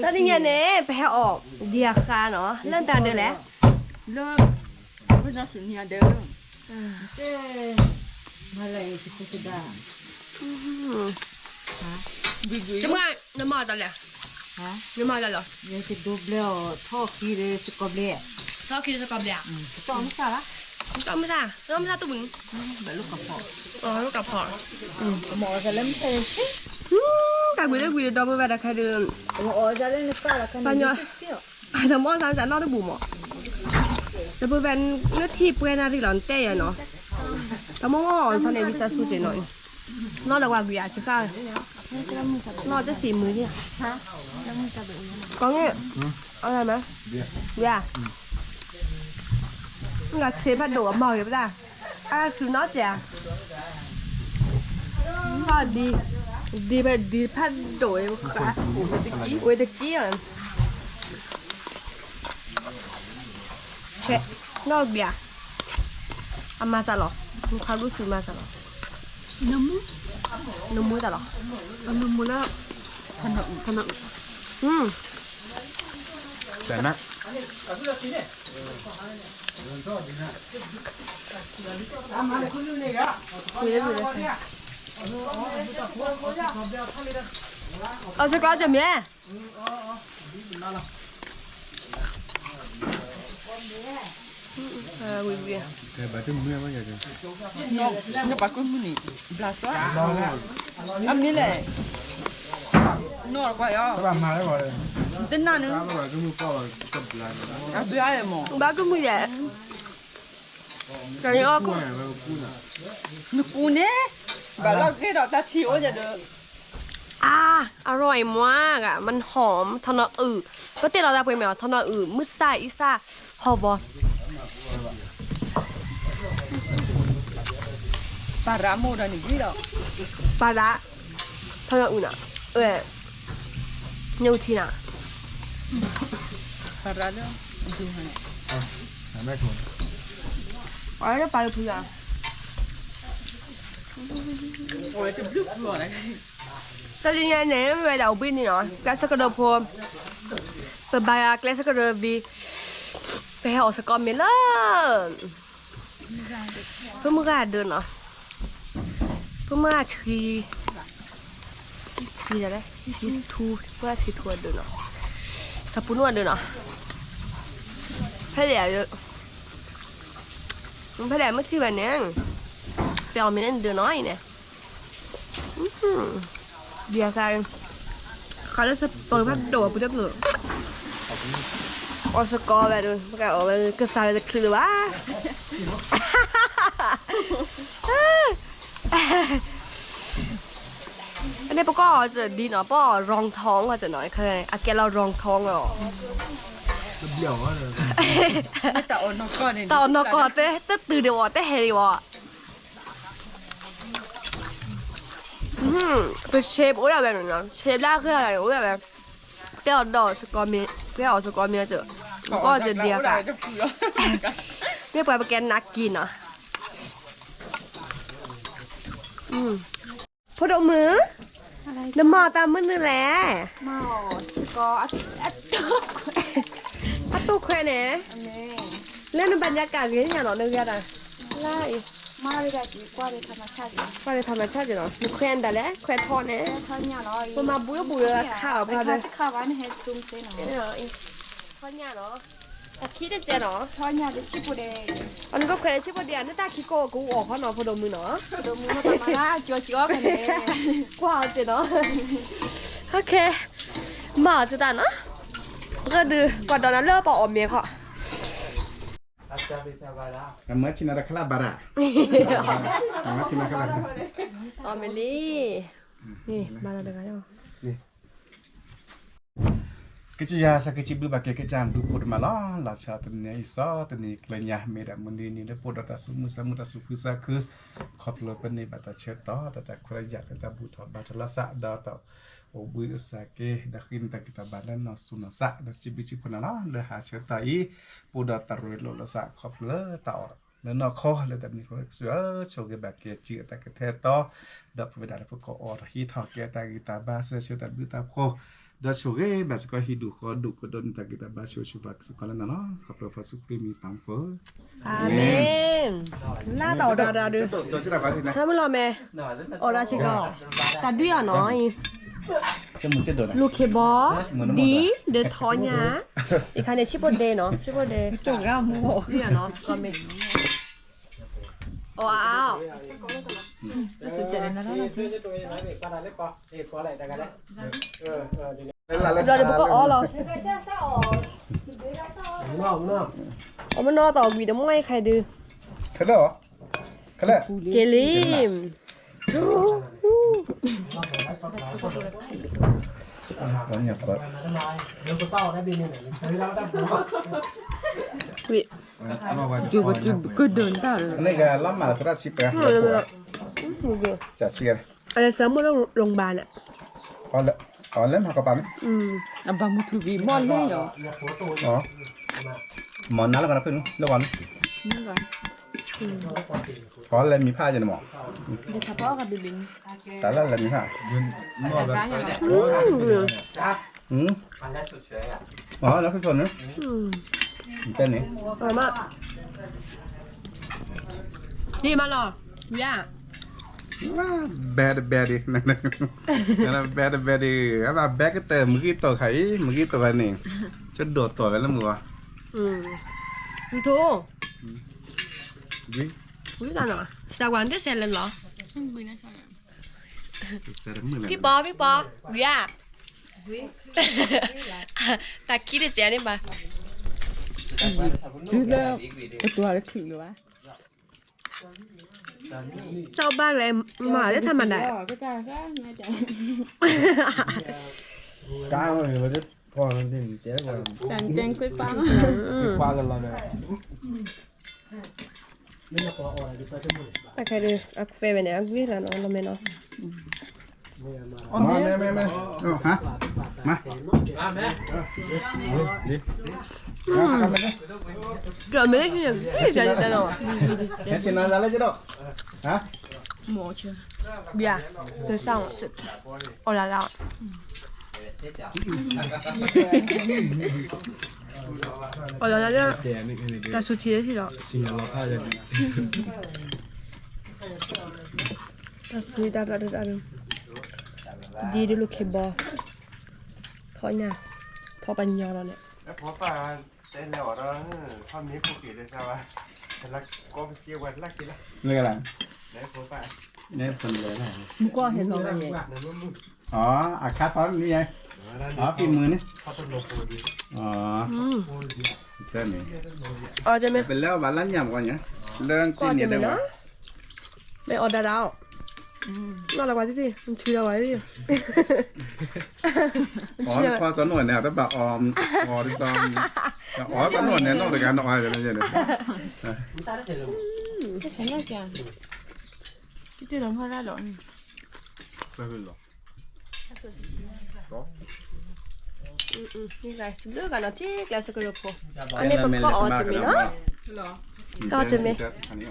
ตอนนี้เนี่ยไปให้ออกเดียคาเนาะเริ่มตาเดือนแล้วเริ่มเพื่อนสุนียเดิมมาเลยสิคุดาจะมาน้ำมันตอนแรกน้ำมันตอนหรอยังจะดูเบลท่อขี้เลยสกอบเล่ชอบกินสกอตเบียร์ต้องไม่ใช่ละต้องไม่ใช่ตุ้งแบบลูกกระเพาะอ๋อลูกกระเพาะหมอจะเล่นเป็นกางกุยดอกบัวแบบใครเดินหมอจะเล่นก็แล้วกันปัญญาแต่หม้อสารนอกได้บุ๋มอ่ะแต่บัวแบบเนื้อที่เปื่อยนาทีหลังเตะเนาะแต่หม้อสารเนี่ยวิชาสูจน์หน่อยนอกจากว่ากุยอาจจะก้า nó rất phí mới đi hả? Có nghe ăn này mấy? Dạ là chế bắt đồ màu vậy ra thứ nó chả và đi bắt đồ cả ui được kí à chế nó bia ama sao lo khôngรู้สึกมาsao lo nemu tak lah nemu lah kenaแต่นะจะก็จะมีoui oui batu mưa bao giờ rồi nó bà cũng muni blasa am ni le no qua yo các bạn mà đấy rồi tin nào nữa các bạn cứ mua co cầm lại à tôi ai mà ba cứ mua vậy cái đó cũng nó cu nè bà lo cái đó ta chịu giờ được อร่อยมากอ่ะมันหอมทนอก็เตะเราได้ไปไหมทนอมือซ่าอีซ่าหอมบ่ปลาร้าโมดานี่กี่ดอกปลาร้าทนอน่ะนิ้วทีน่ะปลาร้าเนาะดูฮะเนี่ยไม่ถูกอ๋อแล้วปลาเผือกโอ้ยจะบลุกหัวเลยตอนนี้เนี่ยไม่ไปดาวบินนี่เนาะแกสกัดพอเปิดใบแกสกัดบีไปหาสกอตเมลอนเพื่อมือการเดินเนาะเพื่อมือชีอะไรชีทูเพื่อชีทัวเดินเนาะสับปุนวันเดินเนาะแพ้แดดเยอะแพ้แดดเมื่อที่วันนี้เปล่าไม่ได้เดินน้อยเนี่ยเบียร์กันเขาจะเปิดพัดโดดไปจับเลยออสกอร์แบบนู้นก็เอาไปกระซายจะคลือวะอันนี้ปก็จะดีเนาะป้อรองท้องก็จะหน่อยเคยอาแกเรารองท้องเหรอเดี่ยวอ่ะเลยแต่อนนก่อนเนี่ยแต่อนนก่อนเต้ตื่นเดี๋ยวเต้เฮดีวะเป็นเชฟโอ้ยแบบนั้นเชฟล่าคืออะไรโอ้ยแบบเปรี้ยวดอกสกอร์เมียเปรี้ยวสกอร์เมียเจอก็จะเดียกันเรียกไปแกนนักกินอ่ะพอดมือน้ำมอตามมือนี่แหละหมอสกออัตุแควเนี่ยเล่นบรรยากาศอย่างนี้เหรอเนื้อกันไล่มาเลยได้ดีกว่าเลยธรรมชาติว่าเลยธรรมชาติเหรอมีแควนแต่แล้วแควนทอดเนี่ยทอดเนี่ยเนาะมันมาบุยบุยข้าวพอเลยข้าววันเฮ็ดซุ่มเส้นเนาะทอดเนี่ยเนาะแต่คิดจะเจเนาะทอดเนี่ยจะชิบุเดอันนี้ก็แควนชิบุเดียนี่ตาคิโก้กูออกเขาเนาะพอดมือเนาะดมือมาประมาณจ่อๆกันเลยกว่าเจเนาะโอเคมาจะได้นะก็ดูก่อนตอนนั้นเลิกปอกเมียเขาKamu Cina ada kelabara. Kamu Cina kelabara. ออเมลี่นี่มาแล้วเดี๋ยวกันเนาะ Kecil sakit beli pakai kecam dulu pun malah lah catnya isa tni kelenya merah mundi ni le pun data sumu samu tak suku saku koplo pen ni bata cerita data kerja data buta bata lasak data obui usake dakin tak kita badan no sunasa dak cibi pun lah dah cerita i pun data rulo lasak koplo tau nên nó khó là tại mình có sửa cho cái bạc kia chữa tại cái thế to đập về đại là có ở hi thọ kia tại ta ba sơ sửa tại bữa ta cô da choge ba ko hidu ko du ko don ta kita ba shu shu bak su kala na no ka pro fa su pe mi pang po อาเมนล่าต่อดาดาดู do chira ba na ถ้าไม่รอแม่ออราชิกอตัดด้วยอ่ะเนาะ che mu che do na ลูกเคบอดีเดทอญาอีกคันเนี่ยชิปโปเดเนาะชิปโปเด จงอ่ะหมู ด้วยอ่ะเนาะสกอมเมว้าว สุดใจเลยนะ เราเดี๋ยวก็อ๋อเหรอเอามันนอต่อวีดไม่ใครดู kala kala เกลิม có nhập vào วิ อยู่ก็เดินได้เลย này là lắm mà sẽ chip cái chả chia อะไรซ้ำเมื่อโรงพยาบาลอ่ะ có lên hoặc có bắn อ่ะบางมุทุบีมอนเลยเหรอ đó món ná là con khuyên lâu còn นี่ก่อน có lên mì pha gì nè mỏ เฉพาะกับบิบิน tại là lên mì pha ร้านอย่างไร đó nó cái phần nữa tên này อร่อยมากดีมาหรอย่า bad đi là bad đi mà bad cái tờ một cái tờ khấy một cái tờ này cho đổ tỏi vào lắm rồi วิทู oui วิจารณ์เหรอสตาร์วันได้เสร็จแล้วเหรอ sẽ đến 10 พี่ปออย่าตาคิดเจ๊นี่ปะ คือแล้วตัวอะไรถึงหรือวะ เจ้าบ้านเลยหมาได้ทำมันได้ ก็จะแค่ง่ายใจ cao rồi mà rất còn thì té còn แต่งเจงกุ้ยปัง qua lần này แต่ใครดูอักเฟย์ไปเนี่ยอักวิแล้วเนาะเราไม่เนาะ mẹ hả mà เดี๋ยวไม่ได้กินอย่างที่จะจะเนาะ em xin nói ra lấy chứ đâu hả หมูเชื่อ เบียร์เดี๋ยวสั่งโอ้ละละโอ้ละละเนี่ย té này cái này แต่สุดทีได้ที่เรา xin nó tha cho แต่สุดได้ดีดูลูกเคบอทอเนี่ยทอปัญญาเราเนี่ย phố phải tên là ở đó con miếng không kể được sao à là có siêu vật là kia đây là đấy phố phải đây phần đấy này มึงก็เห็นหรอไง đó à khát pháo như vậy đó phim mưa này có tầm độ phù đi tên này อ๋อจะไม่ เป็นแล้วบ้านล้านยำก่อนเนี่ยเรื่อง ก็ กิน จะ เนี่ย ไม่ เดี๋ยว เนาะไม่ออดดาวน่ารักกว่าที่สิมันเชื่อไว้ดิ อ๋อพอสนุนเนี่ยถ้าแบบออมที่ซ้อมอ๋อสนุนเนี่ยนอกจากการออยอะไรอย่างเงี้ย เห็นไหมแกที่ตื่นมาได้หรอ ไม่เป็นหรอก นี่ไงสมเด็จกันนะที่แกสกุลโปอันนี้เป็นก็ออจะมีเนาะก็จะมี อันนี้